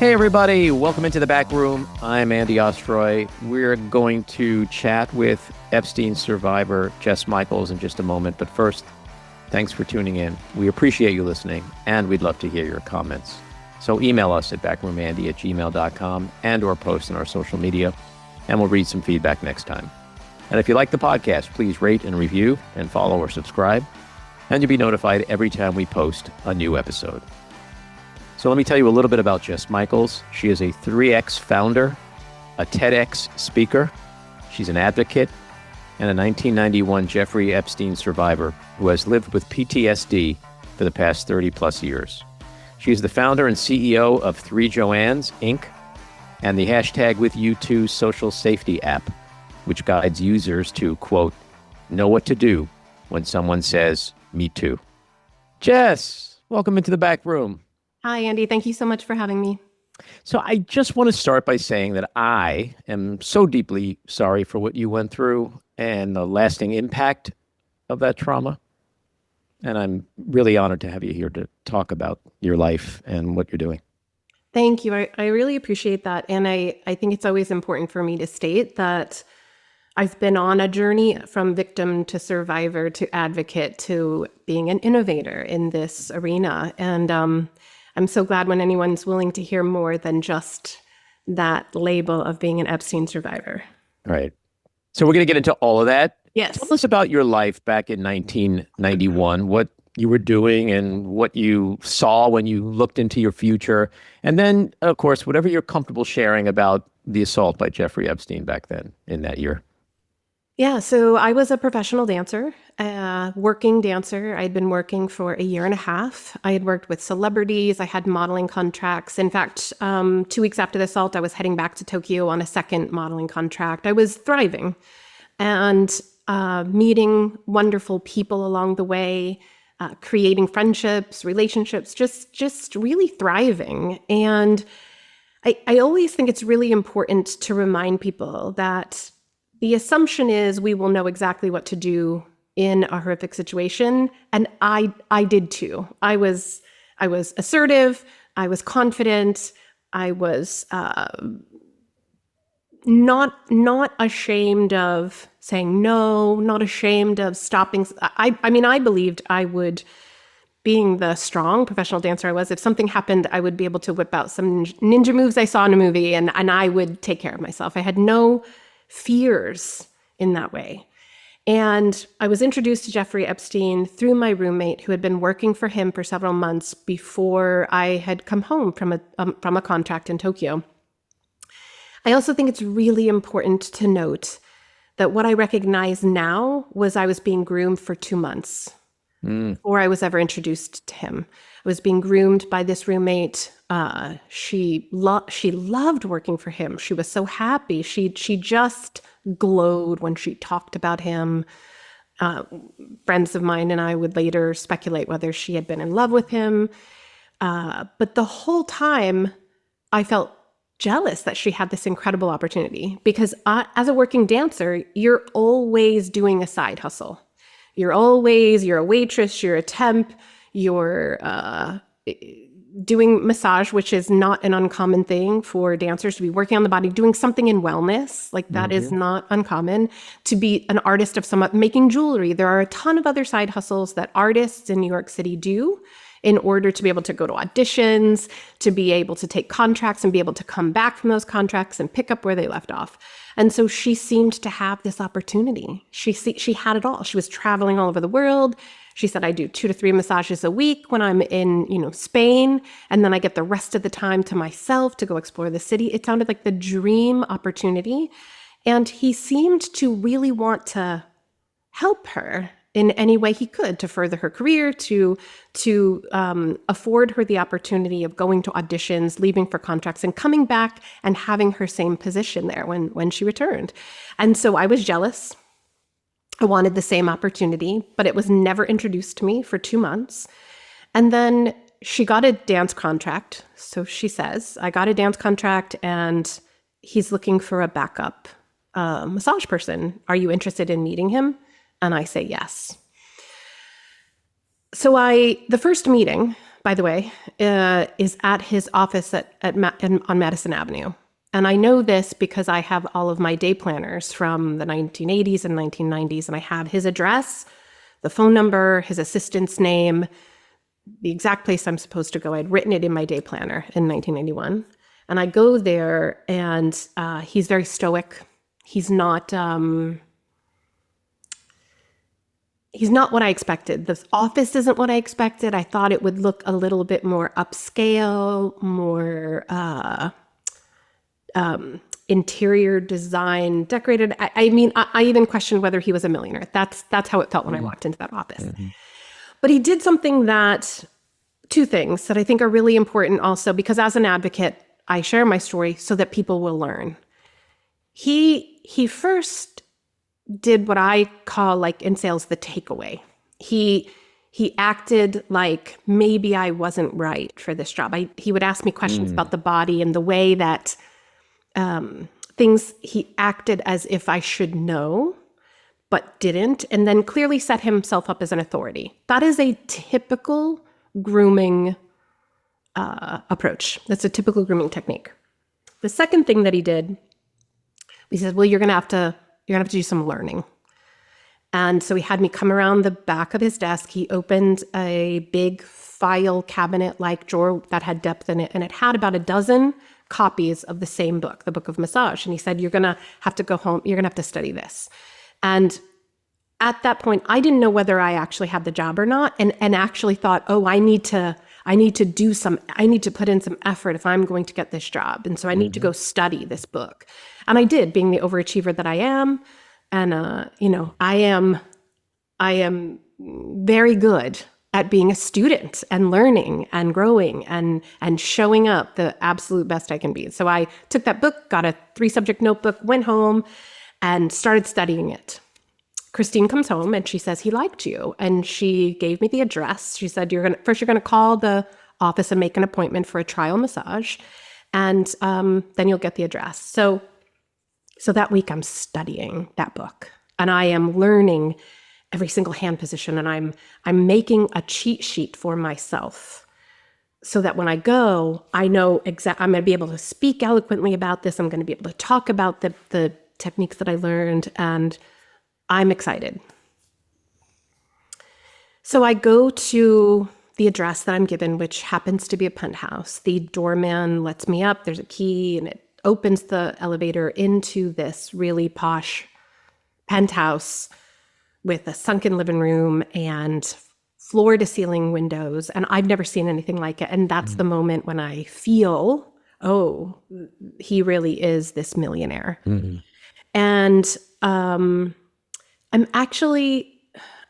Hey everybody, welcome into the back room. I'm Andy Ostroy. We're going to chat with Epstein survivor Jess Michaels in just a moment. But first, thanks for tuning in. We appreciate you listening, and we'd love to hear your comments. So email us at backroomandy@gmail.com and or post on our social media, and we'll read some feedback next time. And if you like the podcast, please rate and review and follow or subscribe, and you'll be notified every time we post a new episode. So let me tell you a little bit about Jess Michaels. She is a 3X founder, a TEDx speaker. She's an advocate and a 1991 Jeffrey Epstein survivor who has lived with PTSD for the past 30 plus years. She is the founder and CEO of 3 Joannes, Inc. and the hashtag with you too social safety app, which guides users to, quote, know what to do when someone says, me too. Jess, welcome into the back room. Hi, Andy. Thank you so much for having me. So I just want to start by saying that I am so deeply sorry for what you went through and the lasting impact of that trauma. And I'm really honored to have you here to talk about your life and what you're doing. Thank you. I really appreciate that. And I think it's always important for me to state that I've been on a journey from victim to survivor to advocate to being an innovator in this arena. And I'm so glad when anyone's willing to hear more than just that label of being an Epstein survivor. Right. So we're going to get into all of that. Yes. Tell us about your life back in 1991, what you were doing and what you saw when you looked into your future. And then, of course, whatever you're comfortable sharing about the assault by Jeffrey Epstein back then in that year. Yeah, so I was a professional dancer, working dancer. I'd been working for a year and a half. I had worked with celebrities. I had modeling contracts. In fact, 2 weeks after the assault, I was heading back to Tokyo on a second modeling contract. I was thriving and meeting wonderful people along the way, creating friendships, relationships, just really thriving. And I always think it's really important to remind people that the assumption is we will know exactly what to do in a horrific situation. And I did too. I was assertive. I was confident. I was not ashamed of saying no, not ashamed of stopping. I mean, I believed I would, being the strong professional dancer I was, if something happened, I would be able to whip out some ninja moves I saw in a movie and I would take care of myself. I had no fears in that way. And I was introduced to Jeffrey Epstein through my roommate who had been working for him for several months before I had come home from a contract in Tokyo. I also think it's really important to note that what I recognize now was I was being groomed for 2 months before I was ever introduced to him. I was being groomed by this roommate. She loved working for him. She was so happy. She just glowed when she talked about him. Friends of mine and I would later speculate whether she had been in love with him. But the whole time, I felt jealous that she had this incredible opportunity because as a working dancer, you're always doing a side hustle. You're a waitress, you're a temp, you're doing massage, which is not an uncommon thing for dancers to be working on the body, doing something in wellness, like that is not uncommon. To be an artist of some, making jewelry. There are a ton of other side hustles that artists in New York City do in order to be able to go to auditions, to be able to take contracts and be able to come back from those contracts and pick up where they left off. And so she seemed to have this opportunity. She had it all. She was traveling all over the world. She said, I do 2 to 3 massages a week when I'm in, Spain, and then I get the rest of the time to myself to go explore the city. It sounded like the dream opportunity. And he seemed to really want to help her in any way he could to further her career, to afford her the opportunity of going to auditions, leaving for contracts, and coming back and having her same position there when she returned. And so I was jealous. I wanted the same opportunity, but it was never introduced to me for 2 months. And then she got a dance contract. So she says, I got a dance contract and he's looking for a backup massage person. Are you interested in meeting him? And I say yes. So the first meeting by the way, is at his office on Madison Avenue. And I know this because I have all of my day planners from the 1980s and 1990s, and I have his address, the phone number, his assistant's name, the exact place I'm supposed to go. I'd written it in my day planner in 1991. And I go there, and he's very stoic. He's not what I expected. The office isn't what I expected. I thought it would look a little bit more upscale, more interior design, decorated. I mean, I even questioned whether he was a millionaire. That's how it felt when I walked into that office. Mm-hmm. But he did two things that I think are really important also, because as an advocate, I share my story so that people will learn. He first did what I call, like in sales, the takeaway. He acted like maybe I wasn't right for this job. He would ask me questions about the body and the way that things, he acted as if I should know, but didn't, and then clearly set himself up as an authority. That is a typical grooming approach. That's a typical grooming technique. The second thing that he did, he said, well, you're gonna have to do some learning. And so he had me come around the back of his desk. He opened a big file cabinet-like drawer that had depth in it, and it had about a dozen copies of the same book, the Book of Massage. And he said, you're gonna have to go home, you're gonna have to study this. And at that point, I didn't know whether I actually had the job or not, and actually thought, oh, I need to put in some effort if I'm going to get this job. And so I need to go study this book. And I did, being the overachiever that I am. And, I am very good at being a student and learning and growing and showing up the absolute best I can be. So I took that book, got a 3-subject notebook, went home and started studying it. Christine comes home and she says, he liked you. And she gave me the address. She said, you're going to call the office and make an appointment for a trial massage. And then you'll get the address. So that week I'm studying that book, and I am learning every single hand position, and I'm making a cheat sheet for myself so that when I go, I know I'm going to be able to speak eloquently about this. I'm going to be able to talk about the techniques that I learned, and I'm excited. So I go to the address that I'm given, which happens to be a penthouse. The doorman lets me up. There's a key, and it opens the elevator into this really posh penthouse with a sunken living room and floor-to-ceiling windows. And I've never seen anything like it. And that's the moment when I feel, oh, he really is this millionaire. Mm-hmm. And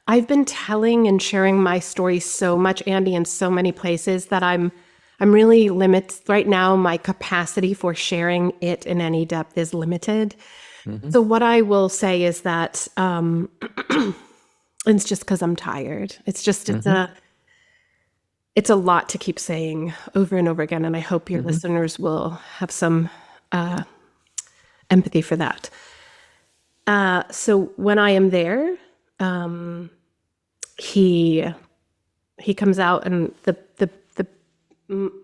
I've been telling and sharing my story so much, Andy, in so many places that I'm really limited right now. My capacity for sharing it in any depth is limited. Mm-hmm. So what I will say is that it's just because I'm tired. It's just it's a lot to keep saying over and over again, and I hope your listeners will have some empathy for that. So when I am there, he comes out, and the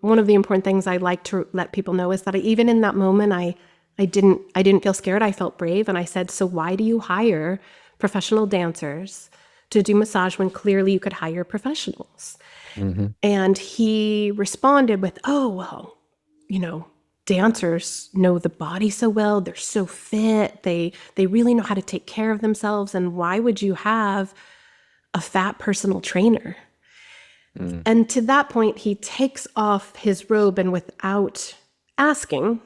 one of the important things I like to let people know is that even in that moment, I didn't feel scared. I felt brave, and I said, "So why do you hire professional dancers to do massage when clearly you could hire professionals?" Mm-hmm. And he responded with, "Oh, well, dancers know the body so well. They're so fit. They really know how to take care of themselves. And why would you have a fat personal trainer?" Mm. And to that point, he takes off his robe, and without asking,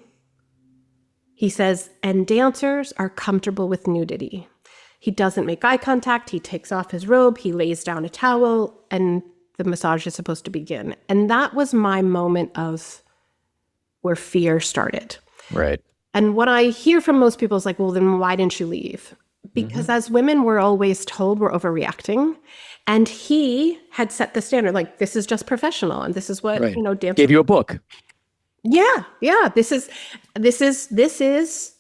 he says, "And dancers are comfortable with nudity." He doesn't make eye contact. He takes off his robe. He lays down a towel, and the massage is supposed to begin. And that was my moment of where fear started. Right. And what I hear from most people is like, well, then why didn't you leave? Because as women, we're always told we're overreacting. And he had set the standard, like, this is just professional. And this is what, dancers gave you a book. Yeah. This is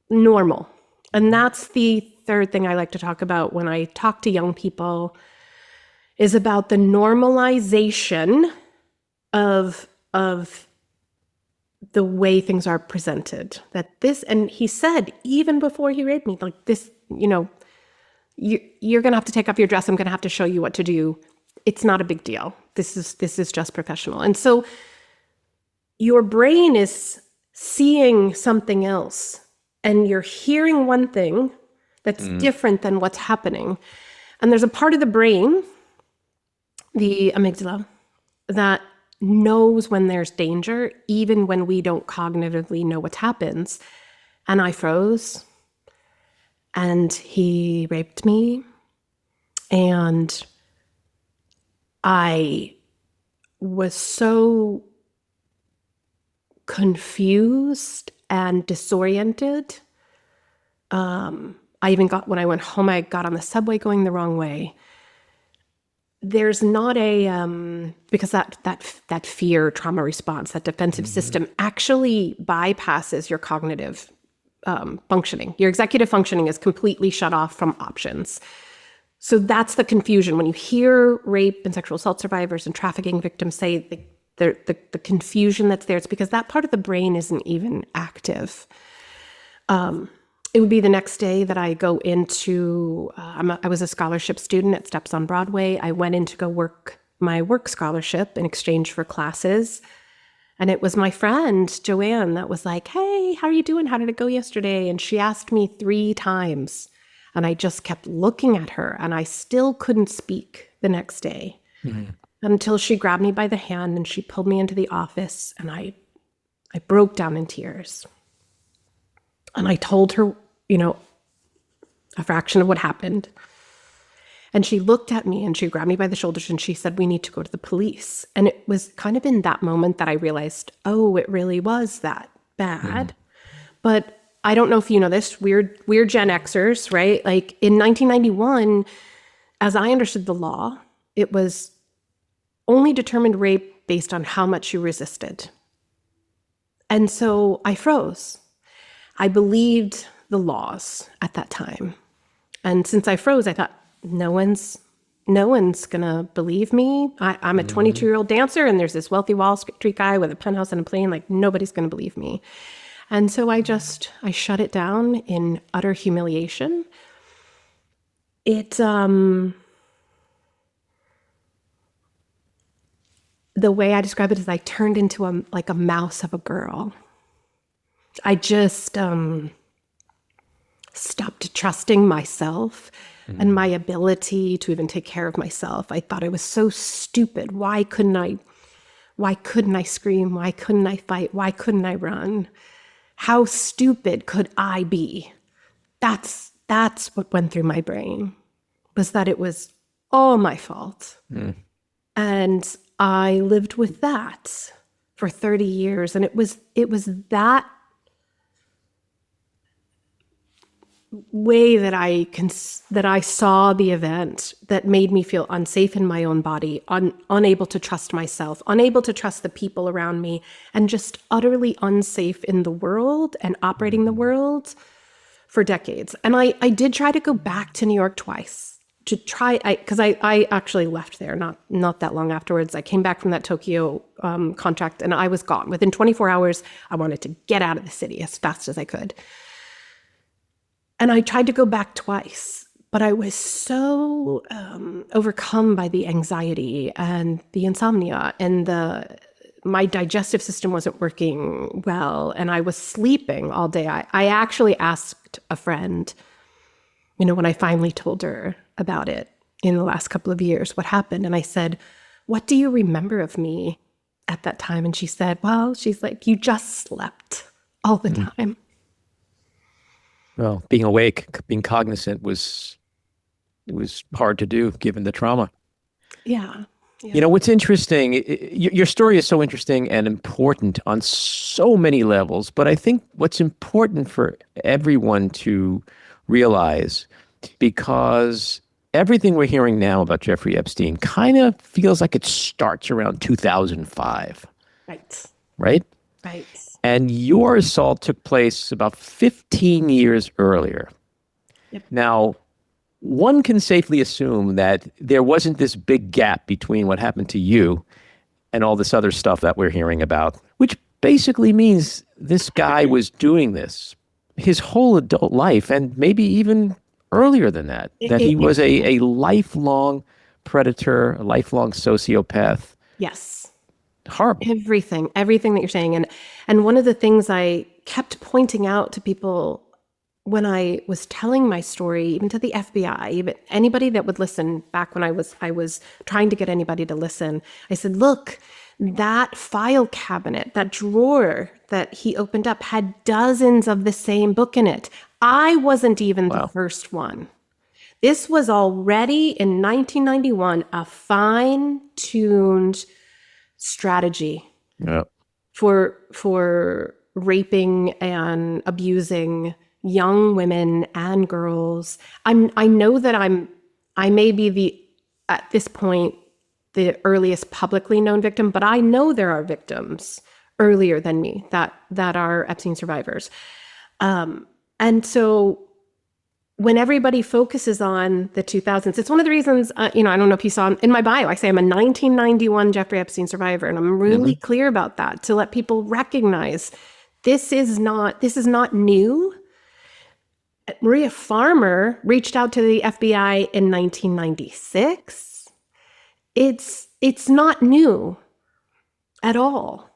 normal. And that's the third thing I like to talk about when I talk to young people is about the normalization of the way things are presented. That this, and he said, even before he raped me, like this, you're going to have to take off your dress. I'm going to have to show you what to do. It's not a big deal. This is just professional. And so your brain is seeing something else, and you're hearing one thing that's different than what's happening. And there's a part of the brain, the amygdala, that knows when there's danger, even when we don't cognitively know what happens. And I froze, and he raped me, and I was so confused and disoriented. I even when I went home, I got on the subway going the wrong way. There's not because that fear trauma response, that defensive system actually bypasses your cognitive functioning. Your executive functioning is completely shut off from options. So that's the confusion. When you hear rape and sexual assault survivors and trafficking victims say the confusion that's there, it's because that part of the brain isn't even active. It would be the next day that I go into, I was a scholarship student at Steps on Broadway. I went in to go work my work scholarship in exchange for classes. And it was my friend, Joanne, that was like, hey, how are you doing? How did it go yesterday? And she asked me 3 times. And I just kept looking at her, and I still couldn't speak the next day until she grabbed me by the hand and she pulled me into the office, and I broke down in tears. And I told her, a fraction of what happened. And she looked at me and she grabbed me by the shoulders and she said, we need to go to the police. And it was kind of in that moment that I realized, oh, it really was that bad. But I don't know if you know this, we're Gen Xers, right? Like in 1991, as I understood the law, it was only determined rape based on how much you resisted. And so I froze. I believed the laws at that time. And since I froze, I thought, no one's gonna believe me. I'm a 22-year-old dancer, and there's this wealthy Wall Street guy with a penthouse and a plane. Like, nobody's gonna believe me. And so I shut it down in utter humiliation. The way I describe it is I turned into a mouse of a girl. I just stopped trusting myself and my ability to even take care of myself. I thought I was so stupid. Why couldn't I scream? Why couldn't I fight? Why couldn't I run? How stupid could I be? That's what went through my brain, was that it was all my fault. And I lived with that for 30 years. And it was that way that I saw the event that made me feel unsafe in my own body, unable to trust myself, unable to trust the people around me, and just utterly unsafe in the world and operating the world for decades. And I did try to go back to New York twice to try, because I actually left there not that long afterwards. I came back from that Tokyo contract and I was gone. Within 24 hours, I wanted to get out of the city as fast as I could. And I tried to go back twice, but I was so overcome by the anxiety and the insomnia, and my digestive system wasn't working well, and I was sleeping all day. I actually asked a friend, when I finally told her about it in the last couple of years, what happened. And I said, what do you remember of me at that time? And she said, well, she's like, you just slept all the time. Well, being awake, being cognizant it was hard to do given the trauma. Yeah. What's interesting, your story is so interesting and important on so many levels, but I think what's important for everyone to realize, because everything we're hearing now about Jeffrey Epstein kind of feels like it starts around 2005. Right. Right? Right. And your assault took place about 15 years earlier. Yep. Now, one can safely assume that there wasn't this big gap between what happened to you and all this other stuff that we're hearing about, which basically means this guy was doing this his whole adult life and maybe even earlier than that, that he was a lifelong predator, a lifelong sociopath. Yes. Horrible. Everything that you're saying. And one of the things I kept pointing out to people when I was telling my story, even to the FBI, even anybody that would listen back when I was trying to get anybody to listen, I said, look, that file cabinet, that drawer that he opened up had dozens of the same book in it. I wasn't even the first one. This was already in 1991, a fine-tuned strategy for raping and abusing young women and girls. I know that I may be at this point the earliest publicly known victim, but I know there are victims earlier than me that are Epstein survivors. And so when everybody focuses on the 2000s, it's one of the reasons, I don't know if you saw in my bio, I say I'm a 1991 Jeffrey Epstein survivor, and I'm really clear about that to let people recognize this is not new. Maria Farmer reached out to the FBI in 1996. It's not new at all.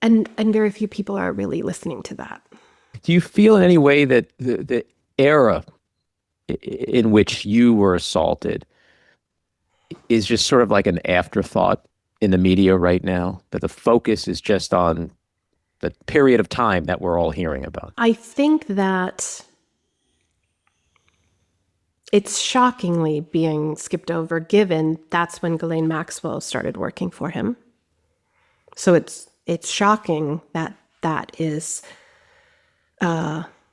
And very few people are really listening to that. Do you feel in any way that the era in which you were assaulted is just sort of like an afterthought in the media right now? That the focus is just on the period of time that we're all hearing about? I think that it's shockingly being skipped over, given that's when Ghislaine Maxwell started working for him. So it's shocking that is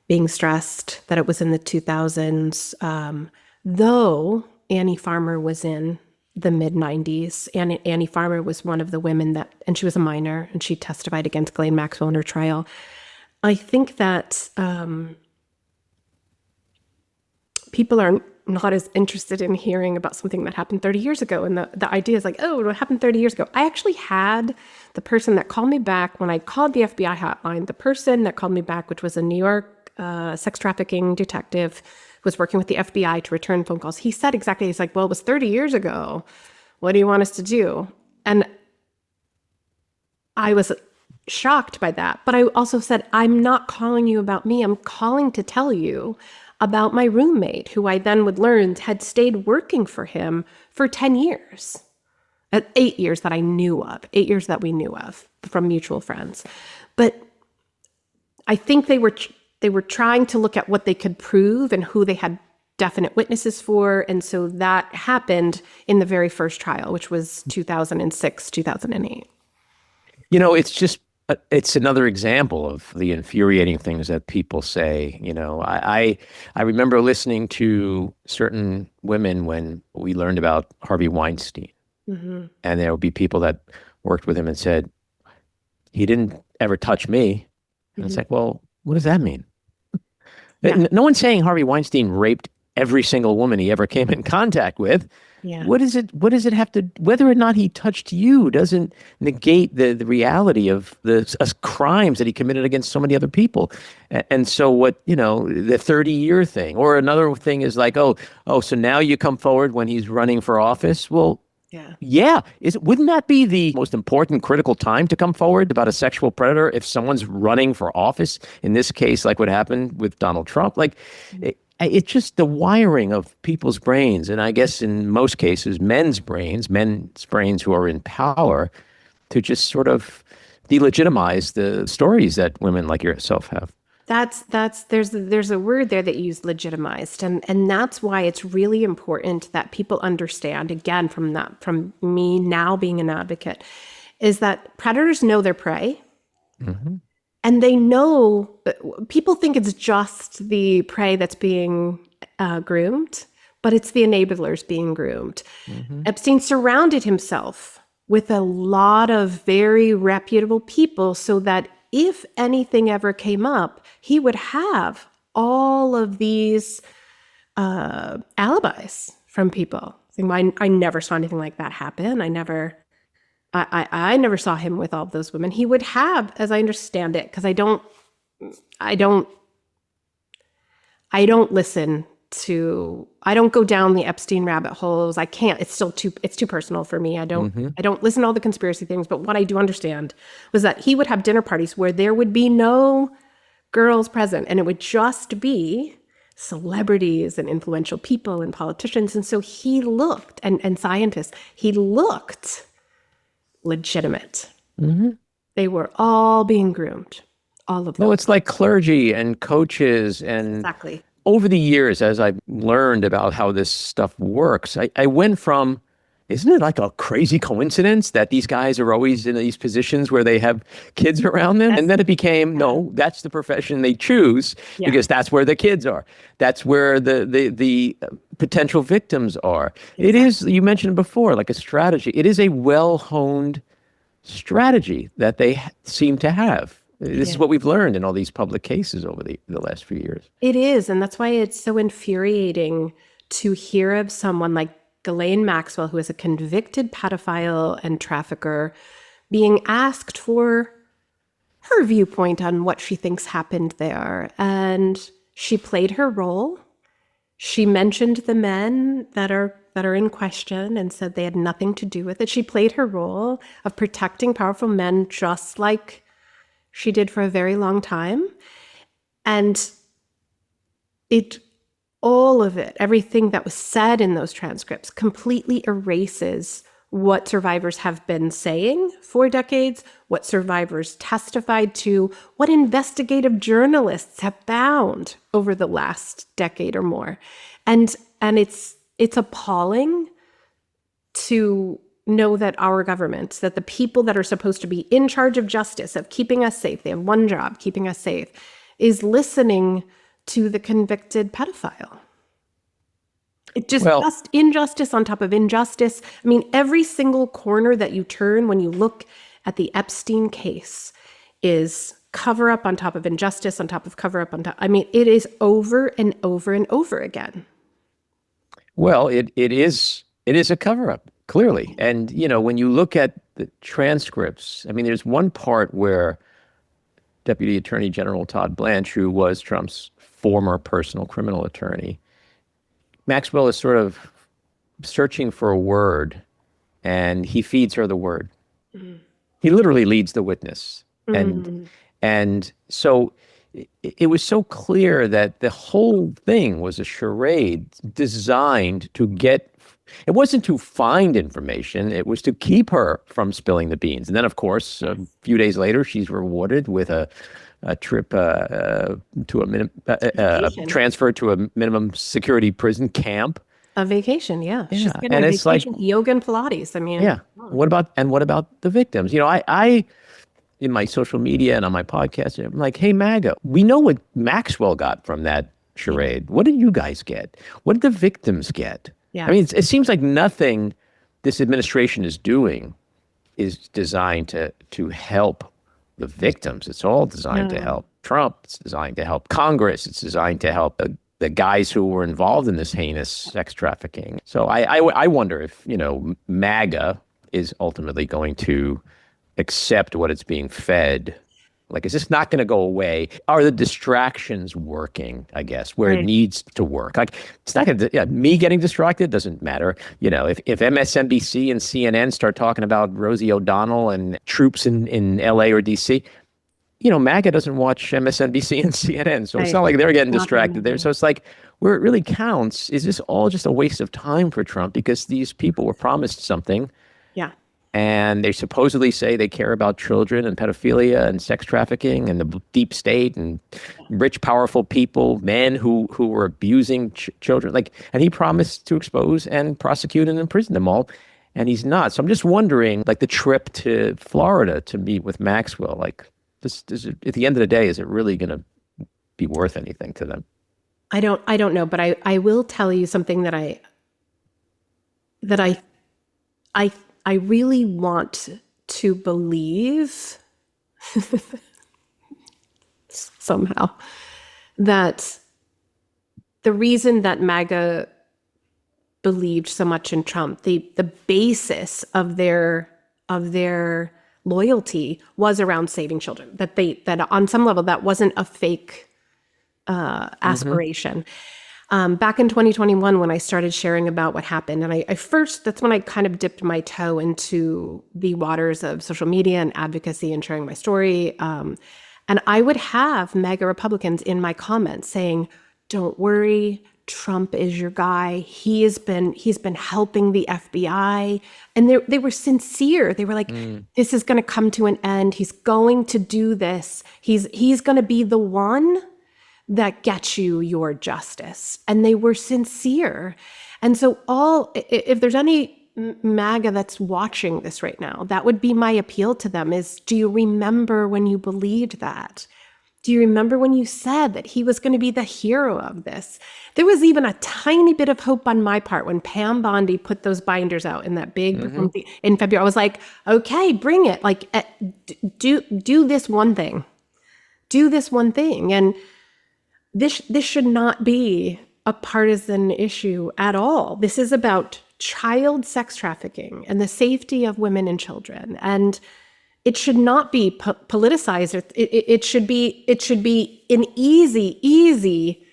being stressed, that it was in the 2000s, though Annie Farmer was in the mid-90s. And Annie Farmer was one of the women and she was a minor, and she testified against Ghislaine Maxwell in her trial. I think that people are not as interested in hearing about something that happened 30 years ago. And the idea is like, oh, what happened 30 years ago? I actually had the person that called me back when I called the FBI hotline, the person that called me back, which was a New York sex trafficking detective who was working with the FBI to return phone calls. He said exactly, he's like, well, it was 30 years ago. What do you want us to do? And I was shocked by that. But I also said, I'm not calling you about me. I'm calling to tell you about my roommate, who I then would learn had stayed working for him for 10 years. 8 years that I knew of, 8 years that we knew of from mutual friends. But I think they were trying to look at what they could prove and who they had definite witnesses for. And so that happened in the very first trial, which was 2006, 2008. It's another example of the infuriating things that people say. I remember listening to certain women when we learned about Harvey Weinstein. Mm-hmm. And there would be people that worked with him and said, he didn't ever touch me. And it's like, well, what does that mean? Yeah. No one's saying Harvey Weinstein raped every single woman he ever came in contact with. Yeah. What does it have to, whether or not he touched you doesn't negate the reality of the crimes that he committed against so many other people. And so the 30-year thing, or another thing is like, so now you come forward when he's running for office. Well, yeah. Wouldn't that be the most important critical time to come forward about a sexual predator if someone's running for office? In this case, like what happened with Donald Trump, it's just the wiring of people's brains, and I guess in most cases, men's brains who are in power, to just sort of delegitimize the stories that women like yourself have. There's a word there that you use, legitimized, and that's why it's really important that people understand, again, from me now being an advocate, is that predators know their prey. Mm-hmm. And they know, people think it's just the prey that's being groomed, but it's the enablers being groomed. Mm-hmm. Epstein surrounded himself with a lot of very reputable people so that if anything ever came up, he would have all of these alibis from people. Saying, I never saw anything like that happen. I never saw him with all of those women. He would have, as I understand it, because I don't listen to, I don't go down the Epstein rabbit holes. I can't. It's too personal for me. I don't listen to all the conspiracy things. But what I do understand was that he would have dinner parties where there would be no girls present, and it would just be celebrities and influential people and politicians. And so he looked, and scientists, he looked legitimate. They were all being groomed, all of them. No, it's like clergy and coaches. And Exactly. over the years, as I've learned about how this stuff works, I went from, isn't it like a crazy coincidence that these guys are always in these positions where they have kids around them? And then it became, no, that's the profession they choose because that's where the kids are. That's where the potential victims are. Exactly. It is, you mentioned before, like a strategy. It is a well-honed strategy that they seem to have. This is what we've learned in all these public cases over the last few years. It is. And that's why it's so infuriating to hear of someone like Ghislaine Maxwell, who is a convicted pedophile and trafficker, being asked for her viewpoint on what she thinks happened there. And she played her role. She mentioned the men that are in question and said they had nothing to do with it. She played her role of protecting powerful men just like she did for a very long time. And all of it, everything that was said in those transcripts completely erases what survivors have been saying for decades, what survivors testified to, what investigative journalists have found over the last decade or more. And it's appalling to know that our government, that the people that are supposed to be in charge of justice, of keeping us safe, they have one job, keeping us safe, is listening to the convicted pedophile. It just injustice on top of injustice. I mean, every single corner that you turn when you look at the Epstein case is cover up on top of injustice, on top of cover up on top. I mean, it is over and over and over again. Well, it is a cover up, clearly. And, you know, when you look at the transcripts, I mean, there's one part where Deputy Attorney General Todd Blanche, who was Trump's former personal criminal attorney, Maxwell is sort of searching for a word, and he feeds her the word. Mm-hmm. He literally leads the witness. And so it was so clear that the whole thing was a charade designed to get, it wasn't to find information, it was to keep her from spilling the beans. And then, of course, a few days later, she's rewarded with a trip to a transfer to a minimum security prison camp. A vacation, yeah. She's getting and a it's vacation, like yoga and Pilates. I mean, What about the victims? You know, I in my social media and on my podcast, I'm like, hey, MAGA, we know what Maxwell got from that charade. What did you guys get? What did the victims get? Yeah. I mean, it seems like nothing this administration is doing is designed to help the victims. It's all designed to help Trump. It's designed to help Congress. It's designed to help the guys who were involved in this heinous sex trafficking. So I wonder if, you know, MAGA is ultimately going to accept what it's being fed. Like, is this not going to go away? Are the distractions working, I guess, where it needs to work? Like, it's not going to, me getting distracted doesn't matter. You know, if MSNBC and CNN start talking about Rosie O'Donnell and troops in LA or DC, you know, MAGA doesn't watch MSNBC and CNN. So it's not like they're getting distracted there. So it's like, where it really counts, is this all just a waste of time for Trump? Because these people were promised something. Yeah. And they supposedly say they care about children and pedophilia and sex trafficking and the deep state and rich, powerful people, men who were abusing children. Like, and he promised to expose and prosecute and imprison them all, and he's not. So I'm just wondering, like, the trip to Florida to meet with Maxwell, like, this at the end of the day, is it really going to be worth anything to them? I don't know, but I will tell you something that I really want to believe somehow that the reason that MAGA believed so much in Trump, the basis of their loyalty was around saving children. That on some level that wasn't a fake aspiration. Back in 2021, when I started sharing about what happened, and that's when I kind of dipped my toe into the waters of social media and advocacy and sharing my story. And I would have MAGA Republicans in my comments saying, "Don't worry, Trump is your guy. He's been helping the FBI." And they were sincere. They were like, "This is going to come to an end. He's going to do this. He's going to be the one that gets you your justice." And they were sincere. And so if there's any MAGA that's watching this right now, that would be my appeal to them is, do you remember when you believed that? Do you remember when you said that he was going to be the hero of this? There was even a tiny bit of hope on my part when Pam Bondi put those binders out in that big in February. I was like, okay, bring it. Like, do this one thing. Do this one thing. And this should not be a partisan issue at all. This is about child sex trafficking and the safety of women and children. And it should not be politicized. It should be an easy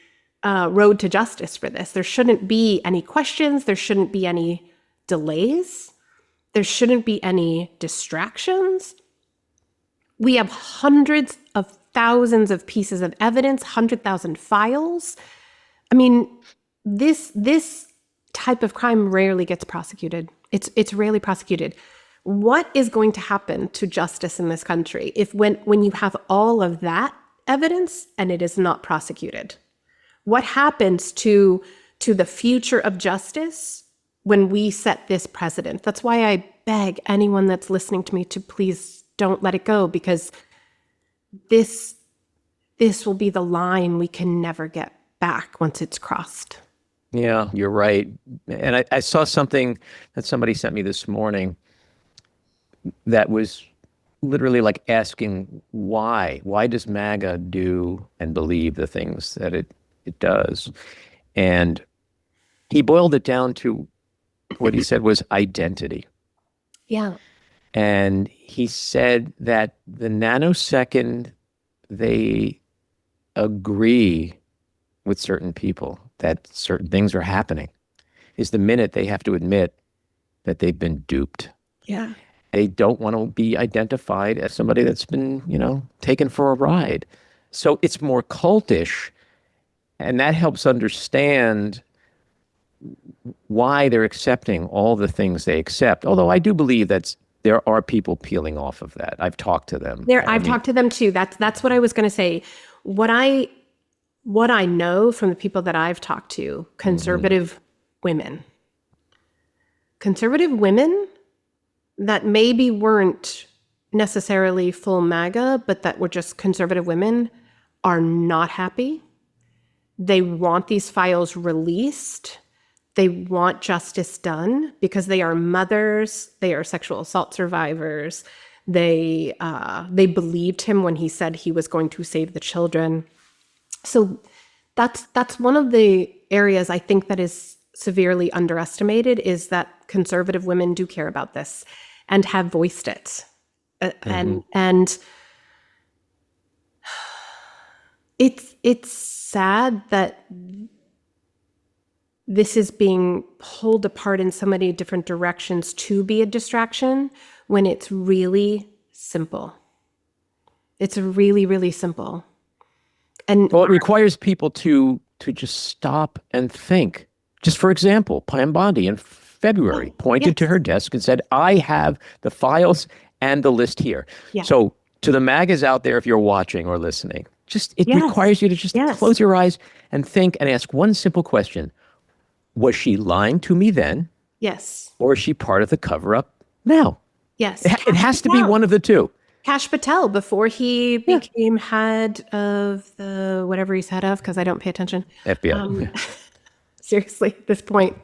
road to justice for this. There shouldn't be any questions. There shouldn't be any delays. There shouldn't be any distractions. We have hundreds of thousands of pieces of evidence, 100,000 files. I mean, this type of crime rarely gets prosecuted. It's rarely prosecuted. What is going to happen to justice in this country if when you have all of that evidence and it is not prosecuted? What happens to the future of justice when we set this precedent? That's why I beg anyone that's listening to me to please don't let it go, because this will be the line we can never get back once it's crossed. Yeah, you're right. And I saw something that somebody sent me this morning that was literally like asking why does MAGA do and believe the things that it does? And he boiled it down to what he said was identity. Yeah. And he said that the nanosecond they agree with certain people that certain things are happening is the minute they have to admit that they've been duped. Yeah. They don't want to be identified as somebody that's been, taken for a ride. So it's more cultish, and that helps understand why they're accepting all the things they accept. Although I do believe that there are people peeling off of that. I've talked to them. I've talked to them too. That's what I was going to say. What I know from the people that I've talked to, conservative women that maybe weren't necessarily full MAGA, but that were just conservative women, are not happy. They want these files released. They want justice done because they are mothers. They are sexual assault survivors. They believed him when he said he was going to save the children. So that's one of the areas I think that is severely underestimated, is that conservative women do care about this and have voiced it. And it's sad that this is being pulled apart in so many different directions to be a distraction when it's really simple. It's really, really simple. And well, it requires people to just stop and think. Just for example, Pam Bondi in February pointed to her desk and said, "I have the files and the list here." Yeah. So to the MAGAs out there, if you're watching or listening, it requires you to just close your eyes and think and ask one simple question. Was she lying to me then? Yes. Or is she part of the cover-up now? Yes. It has to be one of the two. Kash Patel, before he became head of the whatever he's head of, because I don't pay attention. FBI. Seriously, at this point.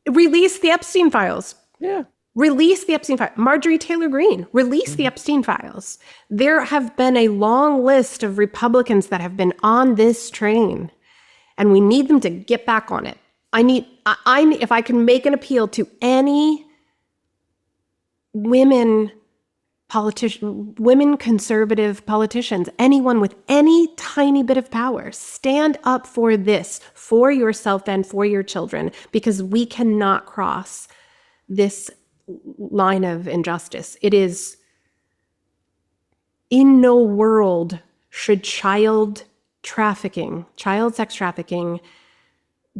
Release the Epstein files. Yeah. Release the Epstein files. Marjorie Taylor Greene, release the Epstein files. There have been a long list of Republicans that have been on this train, and we need them to get back on it. If I can make an appeal to any women conservative politicians, anyone with any tiny bit of power, stand up for this, for yourself and for your children, because we cannot cross this line of injustice. It is, in no world should child sex trafficking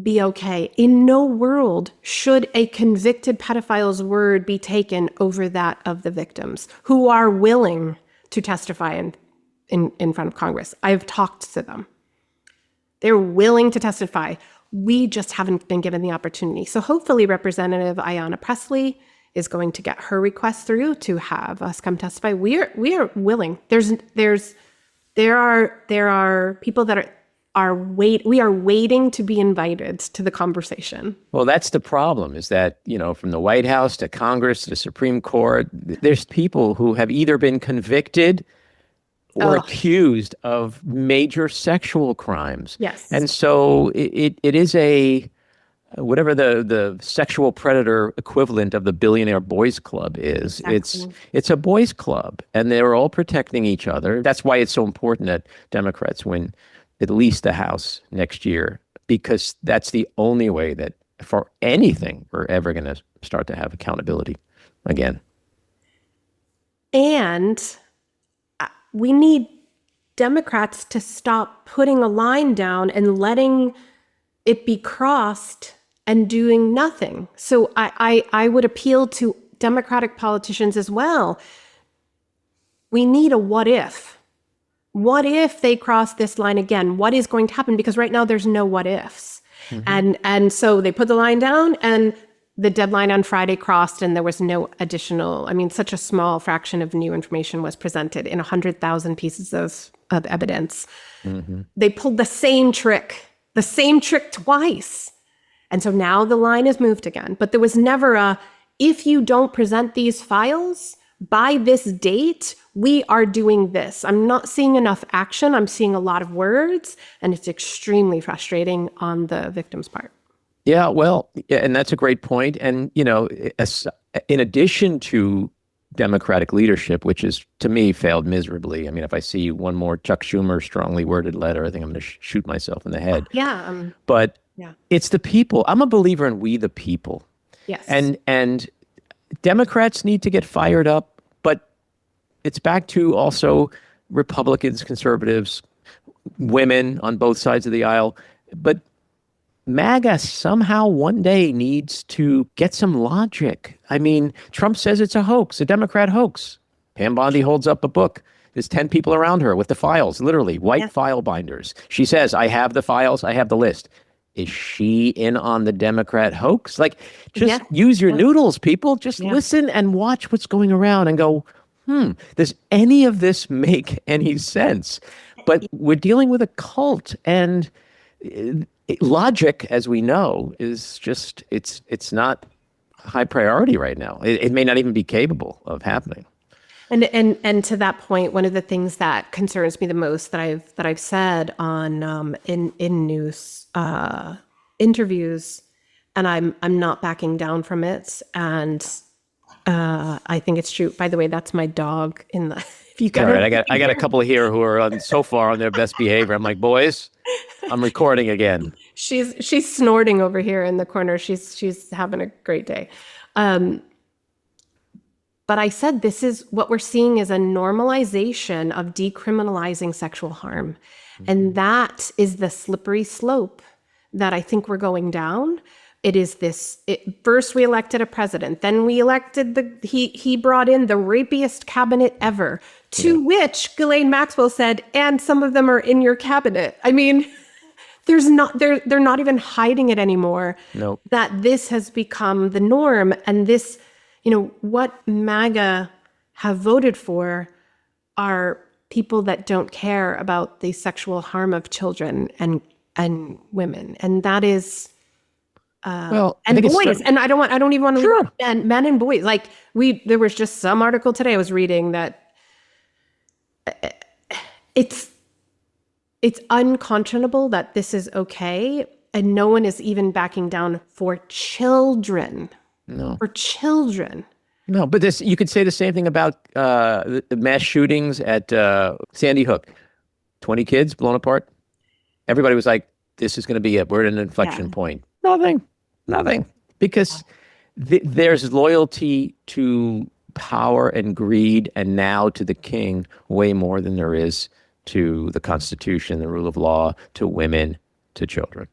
be okay. In no world should a convicted pedophile's word be taken over that of the victims who are willing to testify in front of Congress. I've talked to them. They're willing to testify. We just haven't been given the opportunity. So hopefully Representative Ayanna Pressley is going to get her request through to have us come testify. We are willing. There are people that we are waiting to be invited to the conversation. Well, that's the problem, is that, from the White House to Congress to the Supreme Court, there's people who have either been convicted or accused of major sexual crimes. Yes. And so it is whatever the sexual predator equivalent of the billionaire boys club is. Exactly. It's a boys club, and they're all protecting each other. That's why it's so important that Democrats win at least the House next year, because that's the only way that for anything we're ever going to start to have accountability again. And we need Democrats to stop putting a line down and letting it be crossed and doing nothing. So I would appeal to Democratic politicians as well. We need a what if. What if they cross this line again? What is going to happen? Because right now there's no what ifs. Mm-hmm. And so they put the line down, and the deadline on Friday crossed, and there was no additional, such a small fraction of new information was presented in 100,000 pieces of evidence. Mm-hmm. They pulled the same trick twice. And so now the line is moved again. But there was never if you don't present these files by this date, we are doing this. I'm not seeing enough action. I'm seeing a lot of words, and it's extremely frustrating on the victim's part. Yeah, well, and that's a great point. And, in addition to Democratic leadership, which is, to me, failed miserably. If I see one more Chuck Schumer strongly worded letter, I think I'm going to shoot myself in the head. Yeah. But it's the people. I'm a believer in we the people. Yes. And Democrats need to get fired up, but it's back to also Republicans, conservatives, women on both sides of the aisle. But MAGA somehow one day needs to get some logic. Trump says it's a hoax, a Democrat hoax. Pam Bondi holds up a book. There's 10 people around her with the files, literally white file binders. She says, I have the files, I have the list. Is she in on the Democrat hoax? Use your noodles, people. Just listen and watch what's going around and go, does any of this make any sense? But we're dealing with a cult, and logic, as we know, is just, it's not high priority right now. It may not even be capable of happening. And to that point, one of the things that concerns me the most that I've said on in news interviews, and I'm not backing down from it, and I think it's true. By the way, that's my dog in the. If you got, all right, I got a couple here who are so far on their best behavior. I'm like, boys, I'm recording again. She's snorting over here in the corner. She's having a great day. But I said, this is what we're seeing is a normalization of decriminalizing sexual harm. Mm-hmm. And that is the slippery slope that I think we're going down. It is first we elected a president, then we elected he brought in the rapiest cabinet ever, to which Ghislaine Maxwell said, and some of them are in your cabinet. They're not even hiding it anymore. Nope. That this has become the norm, and this, what MAGA have voted for are people that don't care about the sexual harm of children and women. And that is Well, I and think boys. And I don't even want to leave Sure. out men and boys. Like there was just some article today I was reading that it's unconscionable that this is okay, and no one is even backing down for children. No. For children. No, but this you could say the same thing about the mass shootings at Sandy Hook. 20 kids blown apart. Everybody was like, "This is going to be it. We're at an inflection Yeah. point." Nothing, because there's loyalty to power and greed, and now to the king way more than there is to the Constitution, the rule of law, to women, to children.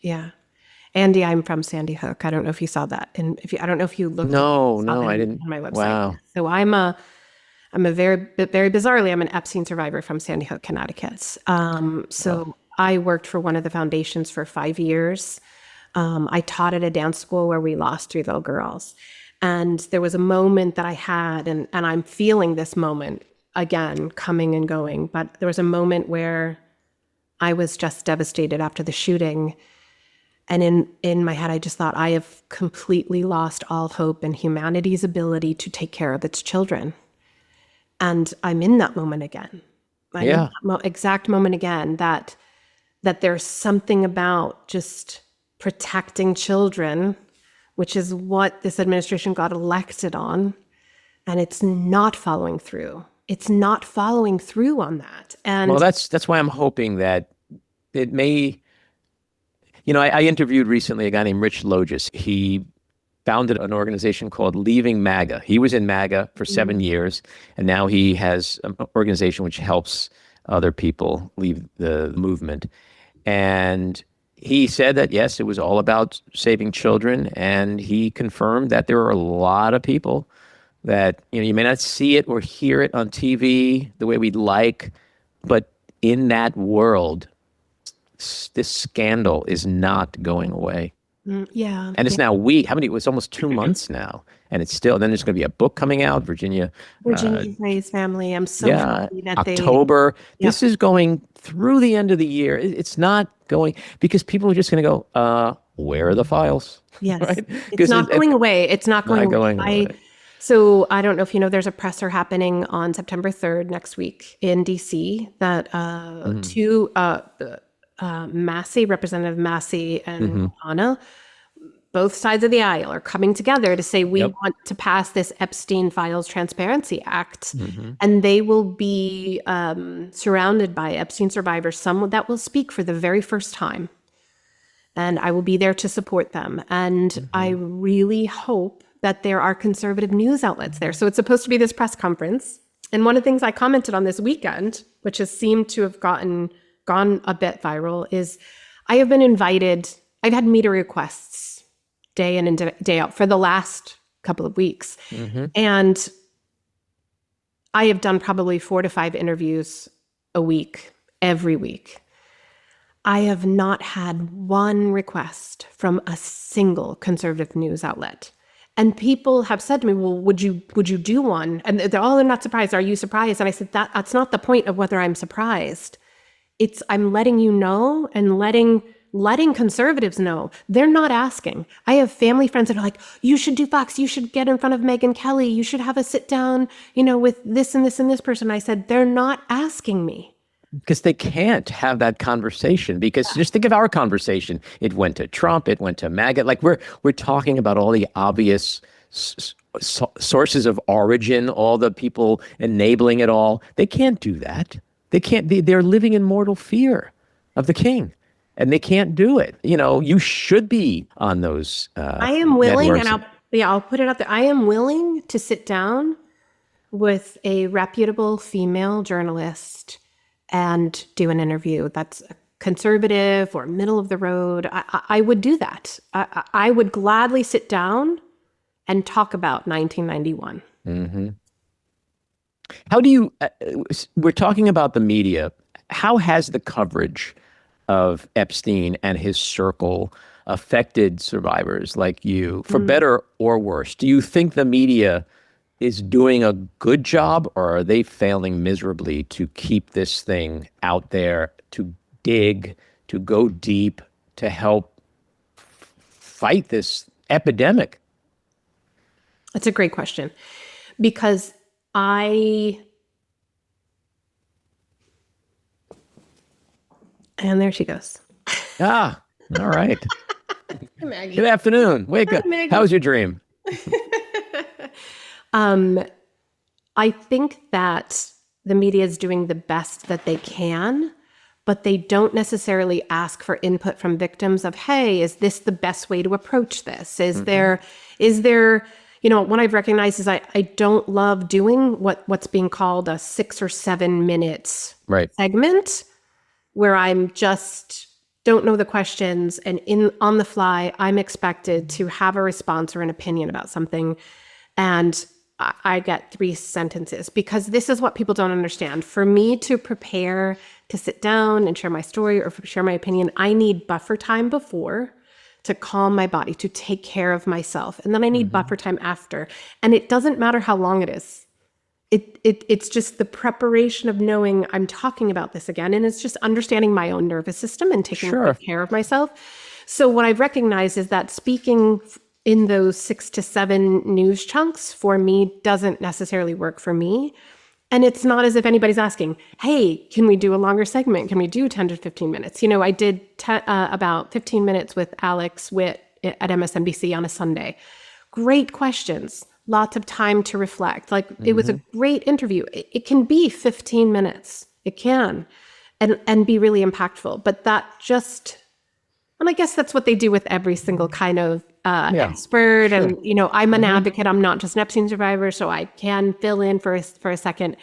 Yeah. Andy, I'm from Sandy Hook. I don't know if you saw that. And I don't know if you looked No, saw them I didn't. on my website. Wow. So I'm a very bizarrely, I'm an Epstein survivor from Sandy Hook, Connecticut. So I worked for one of the foundations for 5 years. I taught at a dance school where we lost 3 little girls. And there was a moment that I had, and I'm feeling this moment again, coming and going. But there was a moment where I was just devastated after the shooting. And in my head, I just thought, I have completely lost all hope in humanity's ability to take care of its children. And I'm in that moment again. I'm in that exact moment again, that there's something about just protecting children, which is what this administration got elected on, and it's not following through. It's not following through on that. And Well, that's why I'm hoping that it may. I interviewed recently a guy named Rich Logis. He founded an organization called Leaving MAGA. He was in MAGA for 7 years, and now he has an organization which helps other people leave the movement. And he said that, yes, it was all about saving children, and he confirmed that there are a lot of people that, you may not see it or hear it on TV the way we'd like, but in that world, this scandal is not going away. yeah. And it's now it was almost 2 months now, and it's still, then there's going to be a book coming out, Virginia Ray's family. I'm so happy that October. This is going through the end of the year. It's not going, because people are just going to go, where are the files? Yes. Right? It's not going away. It's not going away. So I don't know if you know, there's a presser happening on September 3rd next week in DC that two Massey, Representative Massey and Anna, both sides of the aisle are coming together to say we want to pass this Epstein Files Transparency Act, and they will be surrounded by Epstein survivors, some that will speak for the very first time, and I will be there to support them. And I really hope that there are conservative news outlets there. So it's supposed to be this press conference, and one of the things I commented on this weekend, which has seemed to have gone a bit viral, is I have been invited. I've had media requests day in and day out for the last couple of weeks. And I have done probably 4 to 5 interviews a week, every week. I have not had one request from a single conservative news outlet. And people have said to me, well, would you do one? And they're not surprised. Are you surprised? And I said, that's not the point of whether I'm surprised. I'm letting you know, and letting conservatives know. They're not asking. I have family friends that are like, you should do Fox, you should get in front of Megyn Kelly, you should have a sit down, with this and this and this person. I said, they're not asking me. Because they can't have that conversation, because just think of our conversation. It went to Trump, it went to MAGA. Like we're talking about all the obvious sources of origin, all the people enabling it all. They can't do that. They can't. They're living in mortal fear of the king, and they can't do it. You should be on those. I am willing, networks. and I'll put it out there. I am willing to sit down with a reputable female journalist and do an interview that's conservative or middle of the road. I would do that. I would gladly sit down and talk about 1991. How do you, we're talking about the media. How has the coverage of Epstein and his circle affected survivors like you, for better or worse? Do you think the media is doing a good job, or are they failing miserably to keep this thing out there, to dig, to go deep, to help fight this epidemic? That's a great question, because and there she goes. Ah, all right. Hi, Maggie. Good afternoon. Wake up. Maggie. How was your dream? I think that the media is doing the best that they can, but they don't necessarily ask for input from victims of, hey, is this the best way to approach this? Is there, what I've recognized is I don't love doing what's being called a 6 or 7 minutes segment, where I'm just don't know the questions, and on the fly, I'm expected to have a response or an opinion about something, and I get 3 sentences, because this is what people don't understand. For me to prepare to sit down and share my story or share my opinion, I need buffer time before to calm my body, to take care of myself. And then I need buffer time after. And it doesn't matter how long it is. It's just the preparation of knowing I'm talking about this again. And it's just understanding my own nervous system and taking good care of myself. So what I've recognized is that speaking in those 6 to 7 news chunks for me doesn't necessarily work for me. And it's not as if anybody's asking, hey, can we do a longer segment? Can we do 10 to 15 minutes? I did about 15 minutes with Alex Witt at MSNBC on a Sunday. Great questions. Lots of time to reflect. It was a great interview. It can be 15 minutes. It can, and be really impactful. But and I guess that's what they do with every single kind of expert. Sure. And, I'm an advocate. I'm not just an Epstein survivor, so I can fill in for a second.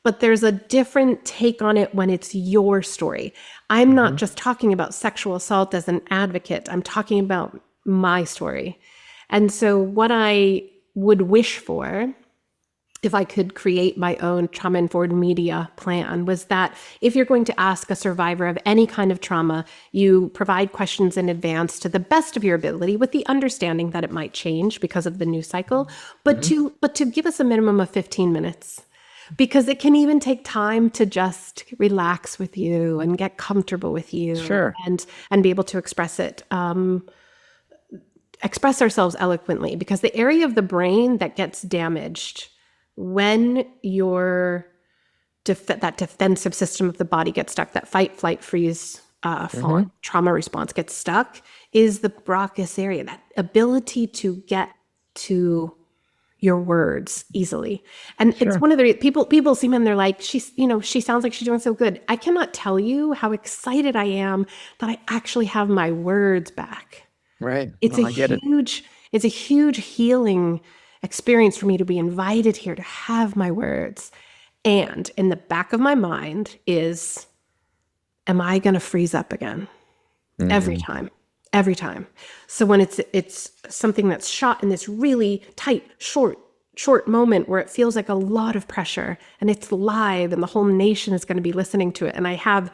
But there's a different take on it when it's your story. I'm not just talking about sexual assault as an advocate. I'm talking about my story. And so what I would wish for, if I could create my own trauma-informed media plan, was that if you're going to ask a survivor of any kind of trauma, you provide questions in advance to the best of your ability, with the understanding that it might change because of the news cycle, but to give us a minimum of 15 minutes. Because it can even take time to just relax with you and get comfortable with you, and be able to express it. Express ourselves eloquently, because the area of the brain that gets damaged when that defensive system of the body gets stuck, that fight, flight, freeze, fawn, trauma response gets stuck, is the Broca's area, that ability to get to your words easily. And it's one of the people see me and they're like, she sounds like she's doing so good. I cannot tell you how excited I am that I actually have my words back. Right. It's a huge healing experience for me to be invited here to have my words. And in the back of my mind is, am I going to freeze up again? Every time. So when it's something that's shot in this really tight, short moment where it feels like a lot of pressure, and it's live and the whole nation is going to be listening to it, and I have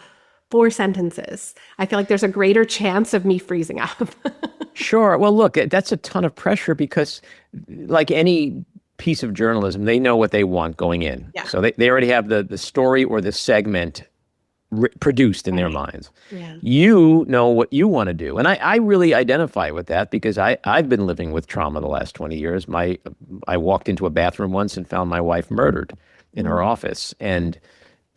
4 sentences, I feel like there's a greater chance of me freezing up. Sure. Well, look, that's a ton of pressure, because like any piece of journalism, they know what they want going in. Yeah. So they already have the story or the segment produced in their minds. Yeah. You know what you want to do. And I really identify with that, because I've been living with trauma the last 20 years. I walked into a bathroom once and found my wife murdered in her office. And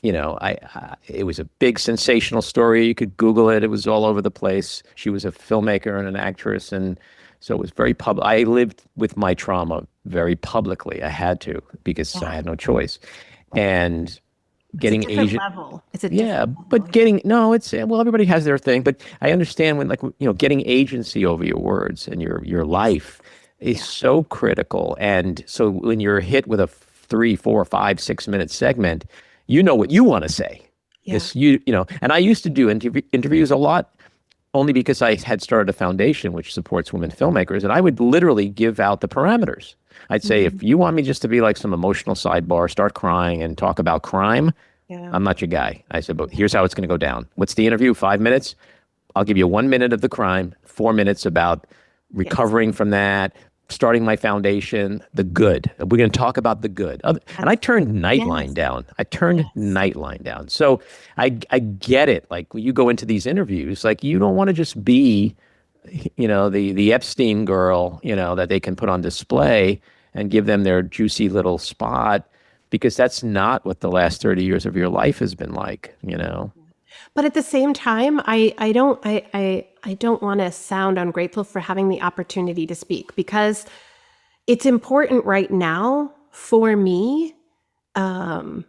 it was a big sensational story. You could Google it. It was all over the place. She was a filmmaker and an actress. And so it was very public. I lived with my trauma very publicly. I had to, because I had no choice. And getting it's a different level. It's a different level. But everybody has their thing. But I understand when, getting agency over your words and your life is so critical. And so when you're hit with a 3, 4, 5, 6 minute segment, you know what you want to say. Yes. And I used to do interviews a lot, only because I had started a foundation which supports women filmmakers, and I would literally give out the parameters. I'd say, if you want me just to be like some emotional sidebar, start crying and talk about crime, I'm not your guy. I said, but here's how it's going to go down. What's the interview? 5 minutes. I'll give you 1 minute of the crime, 4 minutes about recovering from that, starting my foundation, the good. We're going to talk about the good. And I turned Nightline down. Nightline down. So I get it. Like, when you go into these interviews, like, you don't want to just be the Epstein girl, that they can put on display and give them their juicy little spot, because that's not what the last 30 years of your life has been like. But at the same time, I don't want to sound ungrateful for having the opportunity to speak, because it's important right now for me to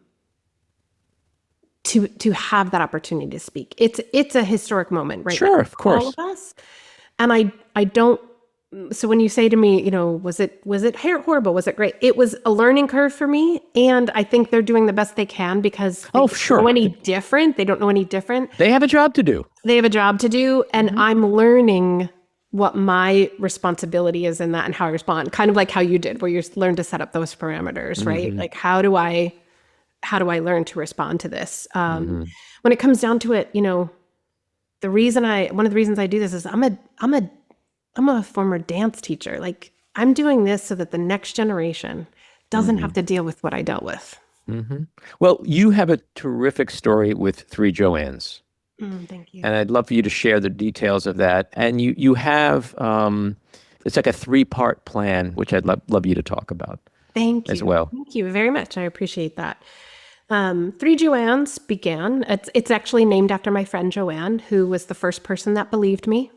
have that opportunity to speak. It's a historic moment right now Sure, of for course. all of us. And I don't. So when you say to me, was it horrible? Was it great? It was a learning curve for me, and I think they're doing the best they can, because they don't Sure. know any different. They don't know any different. They have a job to do. They have a job to do, and I'm learning what my responsibility is in that and how I respond. Kind of like how you did, where you learn to set up those parameters, right? Like how do I learn to respond to this? When it comes down to it, one of the reasons I do this is I'm a former dance teacher. Like, I'm doing this so that the next generation doesn't have to deal with what I dealt with. Well, you have a terrific story with three Joannes. Thank you. And I'd love for you to share the details of that. And you have, it's like a 3-part plan, which I'd love you to talk about. Thank you. As well. Thank you very much. I appreciate that. Three Joannes began. It's actually named after my friend Joanne, who was the first person that believed me.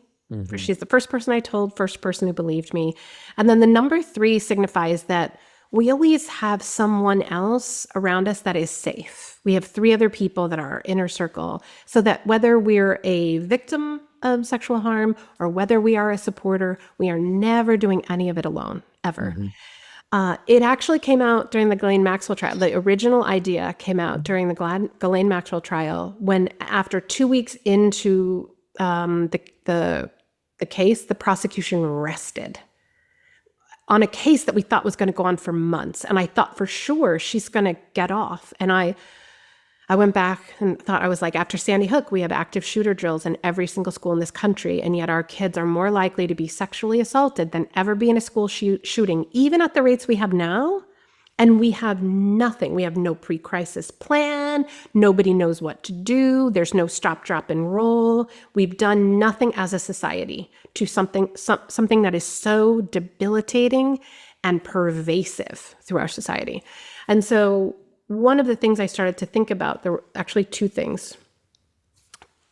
She's the first person I told, first person who believed me. And then the number 3 signifies that we always have someone else around us that is safe. We have 3 other people that are our inner circle, so that whether we're a victim of sexual harm or whether we are a supporter, we are never doing any of it alone, ever. It actually came out during the Ghislaine Maxwell trial. The original idea came out during the Ghislaine Maxwell trial, when after 2 weeks into the case, the prosecution rested on a case that we thought was going to go on for months. And I thought for sure she's going to get off. And I went back and thought, I was like, after Sandy Hook, we have active shooter drills in every single school in this country. And yet our kids are more likely to be sexually assaulted than ever be in a school shooting, even at the rates we have now. And we have nothing. We have no pre-crisis plan. Nobody knows what to do. There's no stop, drop, and roll. We've done nothing as a society to something that is so debilitating and pervasive through our society. And so one of the things I started to think about, there were actually 2 things.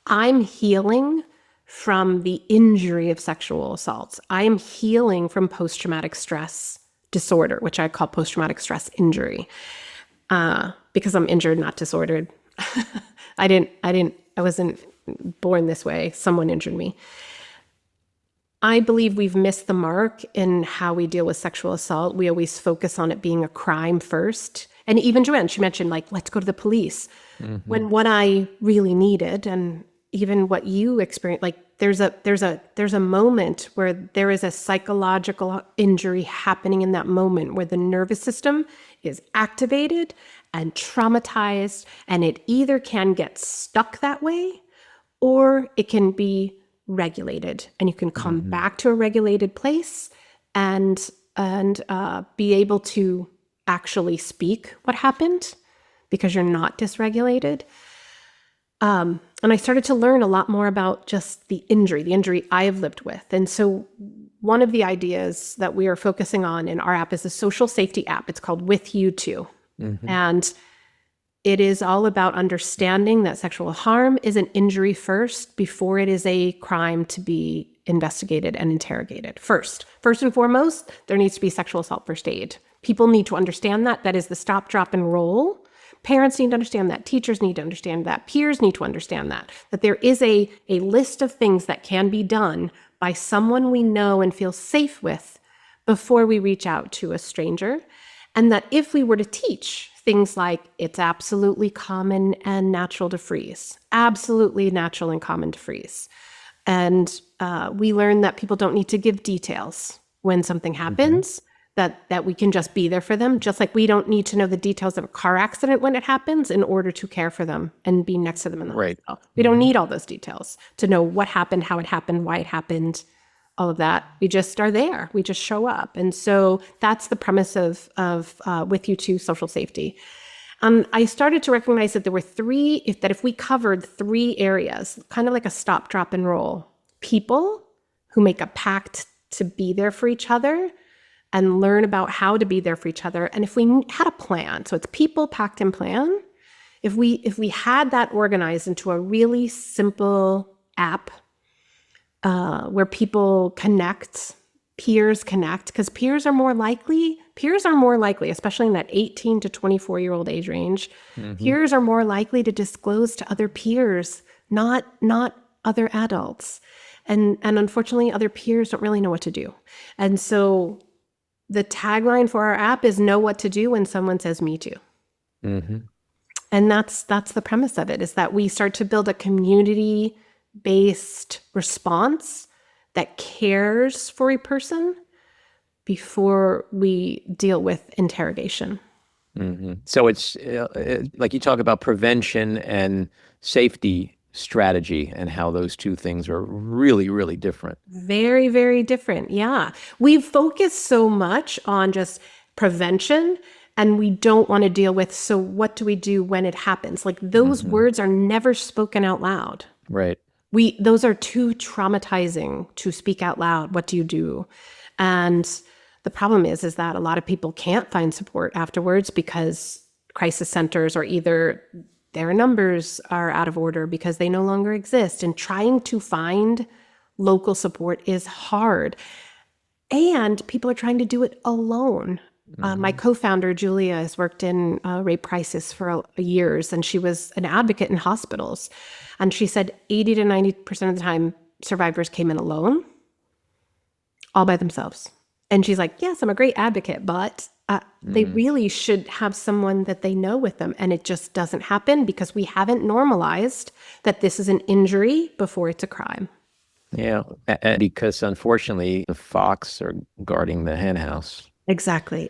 I'm healing from the injury of sexual assaults. I am healing from post-traumatic stress disorder, which I call post-traumatic stress injury, because I'm injured, not disordered. I wasn't born this way. Someone injured me. I believe we've missed the mark in how we deal with sexual assault. We always focus on it being a crime first. And even Joanne, she mentioned, like, let's go to the police. When what I really needed, and even what you experienced, like, there's a moment where there is a psychological injury happening in that moment, where the nervous system is activated and traumatized, and it either can get stuck that way or it can be regulated, and you can come back to a regulated place and be able to actually speak what happened because you're not dysregulated. And I started to learn a lot more about just the injury I have lived with. And so one of the ideas that we are focusing on in our app is a social safety app. It's called With You Too. And it is all about understanding that sexual harm is an injury first before it is a crime to be investigated and interrogated. First and foremost, there needs to be sexual assault first aid. People need to understand that. That is the stop, drop, and roll. Parents need to understand that. Teachers need to understand that. Peers need to understand that there is a list of things that can be done by someone we know and feel safe with before we reach out to a stranger. And that if we were to teach things like it's absolutely common and natural to freeze, absolutely natural and common to freeze. And we learn that people don't need to give details when something happens, that we can just be there for them, just like we don't need to know the details of a car accident when it happens in order to care for them and be next to them in the hospital. We don't need all those details to know what happened, how it happened, why it happened, all of that. We just are there. We just show up. And so that's the premise of With You Too social safety. I started to recognize that there were if we covered 3 areas, kind of like a stop, drop, and roll: people, who make a pact to be there for each other and learn about how to be there for each other. And if we had a plan, so it's people, pact, and plan, if we had that organized into a really simple app where people connect, peers connect, because peers are more likely, especially in that 18 to 24-year-old age range, peers are more likely to disclose to other peers, not other adults. And unfortunately, other peers don't really know what to do. And so the tagline for our app is know what to do when someone says me too. And that's the premise of it, is that we start to build a community-based response that cares for a person before we deal with interrogation. So it's like you talk about prevention and safety strategy and how those two things are really, really different. Very, very different. Yeah. We've focused so much on just prevention, and we don't want to deal with, so what do we do when it happens? Like those words are never spoken out loud. Right. Those are too traumatizing to speak out loud. What do you do? And the problem is that a lot of people can't find support afterwards because crisis centers, or either their numbers are out of order because they no longer exist. And trying to find local support is hard. And people are trying to do it alone. My co-founder, Julia, has worked in rape crisis for years, and she was an advocate in hospitals. And she said 80 to 90% of the time, survivors came in alone, all by themselves. And she's like, yes, I'm a great advocate, but they really should have someone that they know with them. And it just doesn't happen because we haven't normalized that this is an injury before it's a crime. Yeah, and because unfortunately, the fox are guarding the hen house. Exactly.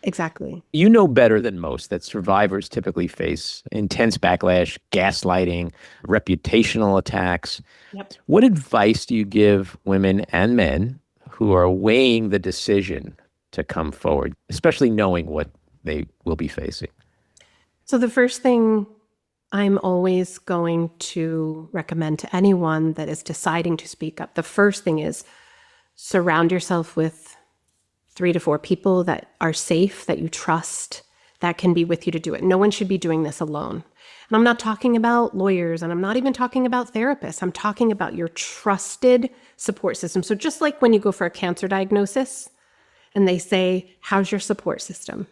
You know better than most that survivors typically face intense backlash, gaslighting, reputational attacks. Yep. What advice do you give women and men who are weighing the decision to come forward, especially knowing what they will be facing? So the first thing I'm always going to recommend to anyone that is deciding to speak up, the first thing is surround yourself with 3 to 4 people that are safe, that you trust, that can be with you to do it. No one should be doing this alone. And I'm not talking about lawyers, and I'm not even talking about therapists. I'm talking about your trusted support system. So just like when you go for a cancer diagnosis and they say, how's your support system?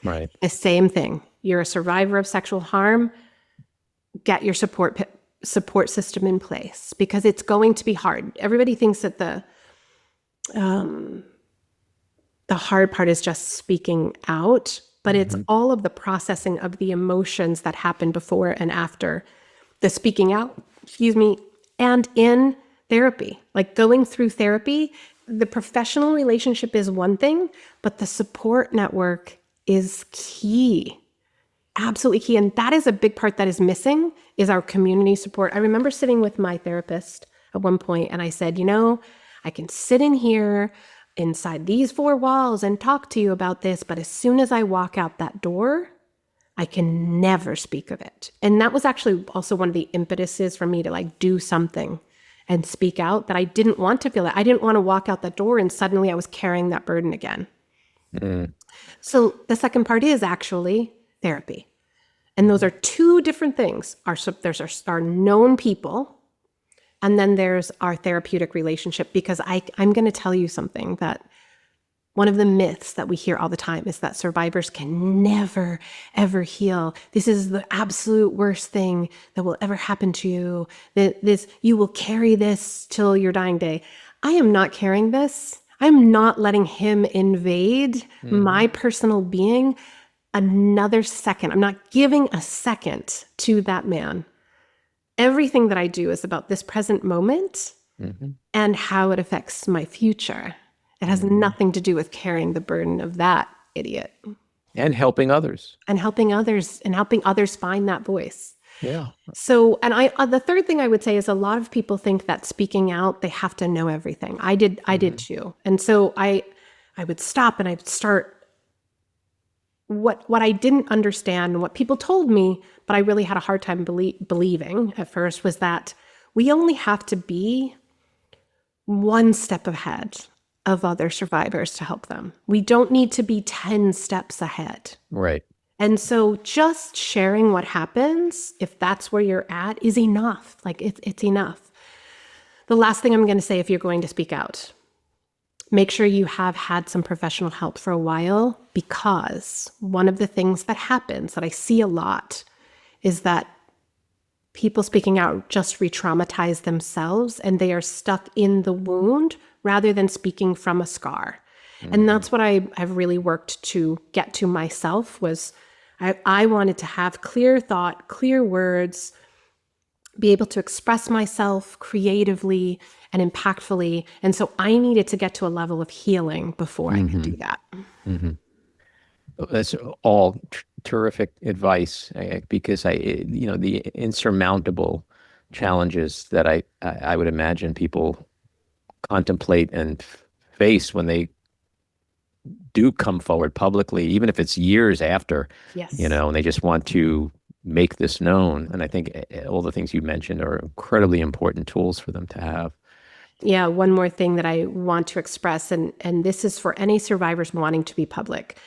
Right. The same thing. You're a survivor of sexual harm, get your support system in place, because it's going to be hard. Everybody thinks that the hard part is just speaking out, but it's all of the processing of the emotions that happen before and after the speaking out, and in therapy. Like going through therapy, the professional relationship is one thing, but the support network is key. Absolutely key. And that is a big part that is missing, is our community support. I remember sitting with my therapist at one point and I said, I can sit in here inside these 4 walls and talk to you about this, but as soon as I walk out that door, I can never speak of it. And that was actually also one of the impetuses for me to do something and speak out, that I didn't want to feel that. I didn't want to walk out that door and suddenly I was carrying that burden again. So the second part is actually therapy. And those are 2 different things. There's our known people, and then there's our therapeutic relationship, because I'm going to tell you something, that one of the myths that we hear all the time is that survivors can never, ever heal. This is the absolute worst thing that will ever happen to you. You will carry this till your dying day. I am not carrying this. I'm not letting him invade my personal being another second. I'm not giving a second to that man. Everything that I do is about this present moment and how it affects my future. It has nothing to do with carrying the burden of that idiot. And helping others. And helping others find that voice. Yeah. So, and the third thing I would say is, a lot of people think that speaking out, they have to know everything. I did too. And so I would stop and I would start what I didn't understand, what people told me, but I really had a hard time believing at first, was that we only have to be one step ahead of other survivors to help them. We don't need to be 10 steps ahead. Right. And so just sharing what happens, if that's where you're at, is enough. Like it's enough. The last thing I'm going to say, if you're going to speak out, make sure you have had some professional help for a while, because one of the things that happens that I see a lot is that people speaking out just re-traumatize themselves, and they are stuck in the wound rather than speaking from a scar. Mm-hmm. And that's what I've really worked to get to myself. Was I wanted to have clear thought, clear words, be able to express myself creatively and impactfully. And so I needed to get to a level of healing before I could do that. Mm-hmm. That's all terrific advice, because the insurmountable challenges that I would imagine people contemplate and face when they do come forward publicly, even if it's years after, Yes. And they just want to make this known. And I think all the things you mentioned are incredibly important tools for them to have. Yeah, one more thing that I want to express, and this is for any survivors wanting to be public.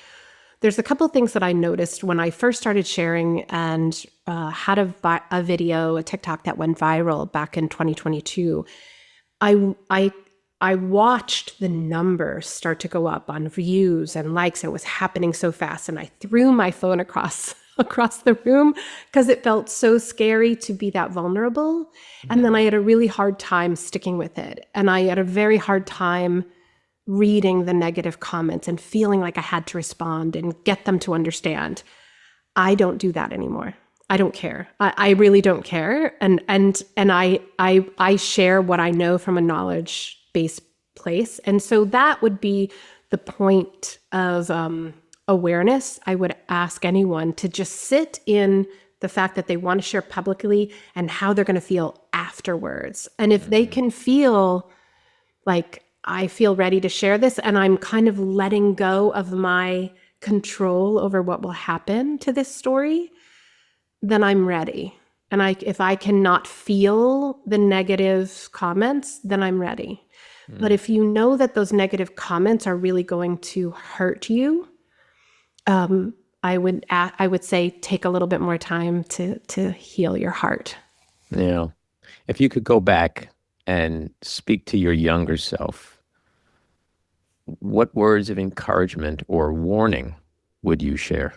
There's a couple of things that I noticed when I first started sharing, and had a video, a TikTok that went viral back in 2022. I watched the numbers start to go up on views and likes. It was happening so fast, and I threw my phone across the room because it felt so scary to be that vulnerable. And then I had a really hard time sticking with it, and I had a very hard time reading the negative comments and feeling like I had to respond and get them to understand. I don't do that anymore. I don't care. I really don't care. And I share what I know from a knowledge-based place. And so that would be the point of awareness. I would ask anyone to just sit in the fact that they want to share publicly and how they're going to feel afterwards. And if they can feel like, I feel ready to share this, and I'm kind of letting go of my control over what will happen to this story, then I'm ready. And if I cannot feel the negative comments, then I'm ready. But if you know that those negative comments are really going to hurt you, I would say take a little bit more time to heal your heart. Yeah. If you could go back and speak to your younger self, what words of encouragement or warning would you share?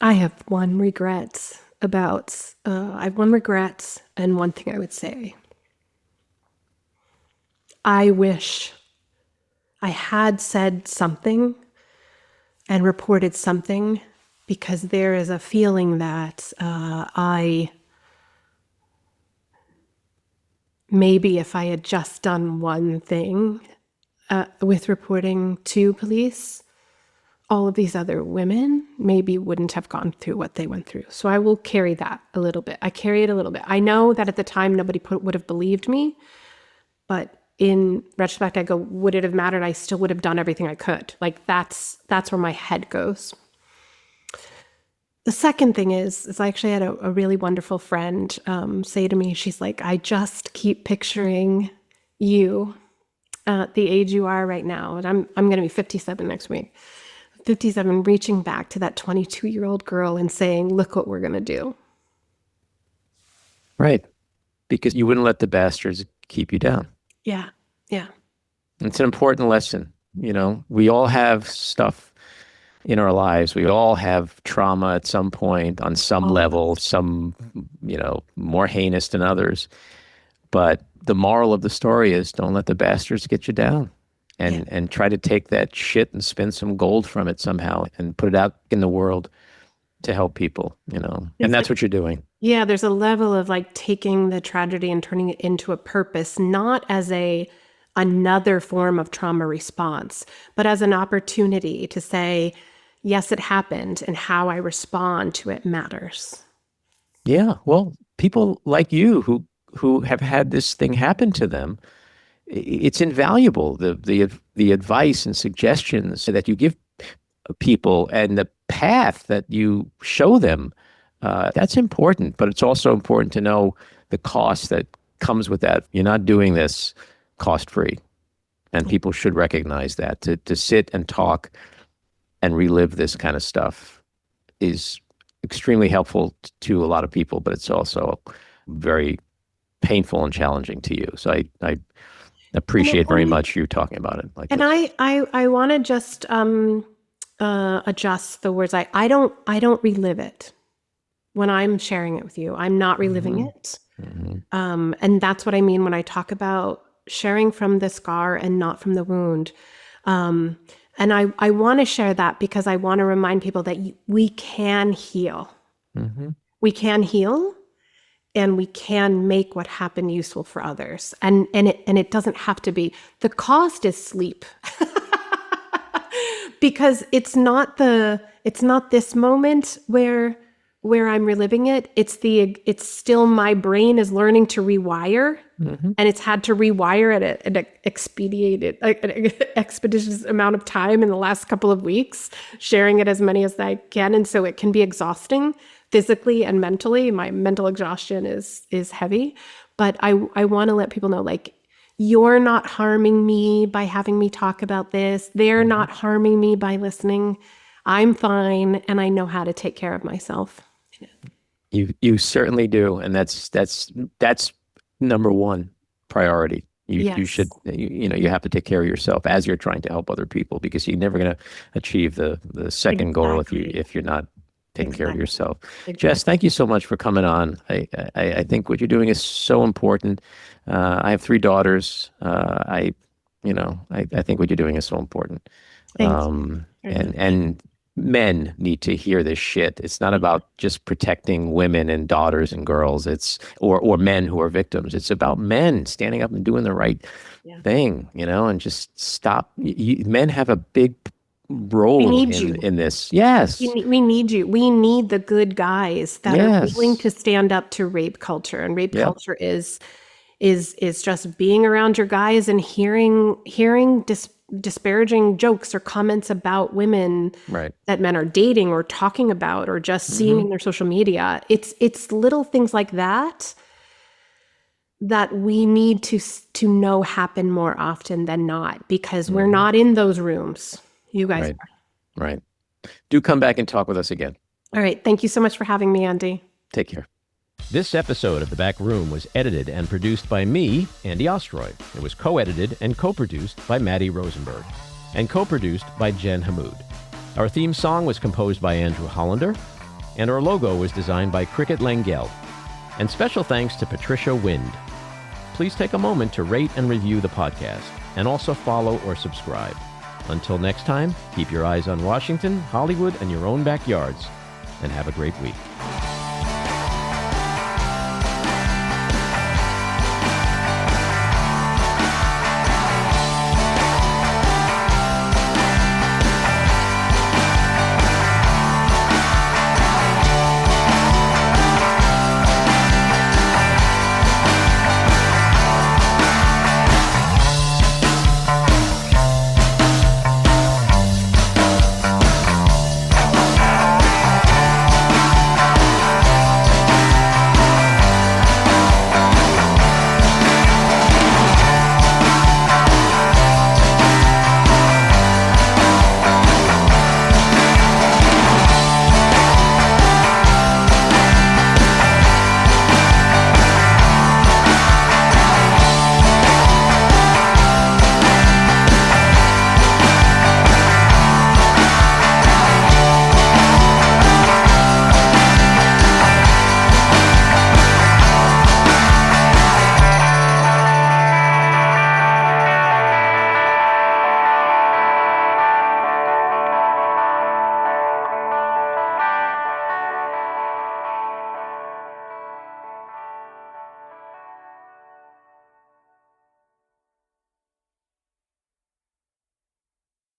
I have one regret, and one thing I would say. I wish I had said something and reported something, because there is a feeling that maybe if I had just done one thing with reporting to police, all of these other women maybe wouldn't have gone through what they went through. So I will carry that a little bit. I carry it a little bit. I know that at the time nobody would have believed me, but in retrospect, I go, would it have mattered? I still would have done everything I could. Like that's where my head goes. The second thing is I actually had a really wonderful friend say to me, she's like, I just keep picturing you at the age you are right now. And I'm going to be 57 next week. 57, reaching back to that 22-year-old girl and saying, look what we're going to do. Right. Because you wouldn't let the bastards keep you down. Yeah. Yeah. It's an important lesson. We all have stuff in our lives. We all have trauma at some point on some level, some, more heinous than others. But the moral of the story is don't let the bastards get you down, and try to take that shit and spin some gold from it somehow and put it out in the world to help people, and that's what you're doing. Yeah. There's a level of like taking the tragedy and turning it into a purpose, not as another form of trauma response, but as an opportunity to say, yes, it happened, and how I respond to it matters. Yeah. Well, people like you who have had this thing happen to them, it's invaluable. The advice and suggestions that you give people and the path that you show them, that's important. But it's also important to know the cost that comes with that. You're not doing this cost-free. And people should recognize that. To sit and talk and relive this kind of stuff is extremely helpful to a lot of people, but it's also very painful and challenging to you. So I appreciate very much you talking about it like and this. I want to just adjust the words. I don't relive it when I'm sharing it with you. I'm not reliving it. And that's what I mean when I talk about sharing from the scar and not from the wound. And I want to share that because I want to remind people that we can heal. We can heal, and we can make what happened useful for others. And it doesn't have to be. The cost is sleep. Because it's not this moment where I'm reliving it. It's still my brain is learning to rewire, and it's had to rewire at an expeditious amount of time in the last couple of weeks, sharing it as many as I can. And so it can be exhausting physically and mentally. My mental exhaustion is heavy, but I want to let people know, like, you're not harming me by having me talk about this. They're not harming me by listening. I'm fine, and I know how to take care of myself. You certainly do, and that's number one priority. You should you have to take care of yourself as you're trying to help other people, because you're never going to achieve the second goal if you're not taking care of yourself. Exactly. Jess, thank you so much for coming on. I think what you're doing is so important. I have 3 daughters. I think what you're doing is so important. And men need to hear this shit. It's not about just protecting women and daughters and girls. Or men who are victims. It's about men standing up and doing the right thing, and just stop. Men have a big role in this. Yes. We need you. We need the good guys that are willing to stand up to rape culture. And rape culture is just being around your guys and hearing disparaging jokes or comments about women that men are dating or talking about or just seeing in their social media. It's little things like that we need to know happen more often than not, because we're not in those rooms. You guys are. Right. Do come back and talk with us again. All right. Thank you so much for having me, Andy. Take care. This episode of The Back Room was edited and produced by me, Andy Ostroy. It was co-edited and co-produced by Matty Rosenberg and co-produced by Jen Hammoud. Our theme song was composed by Andrew Hollander, and our logo was designed by Cricket Lengyel. And special thanks to Patricia Wind. Please take a moment to rate and review the podcast, and also follow or subscribe. Until next time, keep your eyes on Washington, Hollywood, and your own backyards, and have a great week.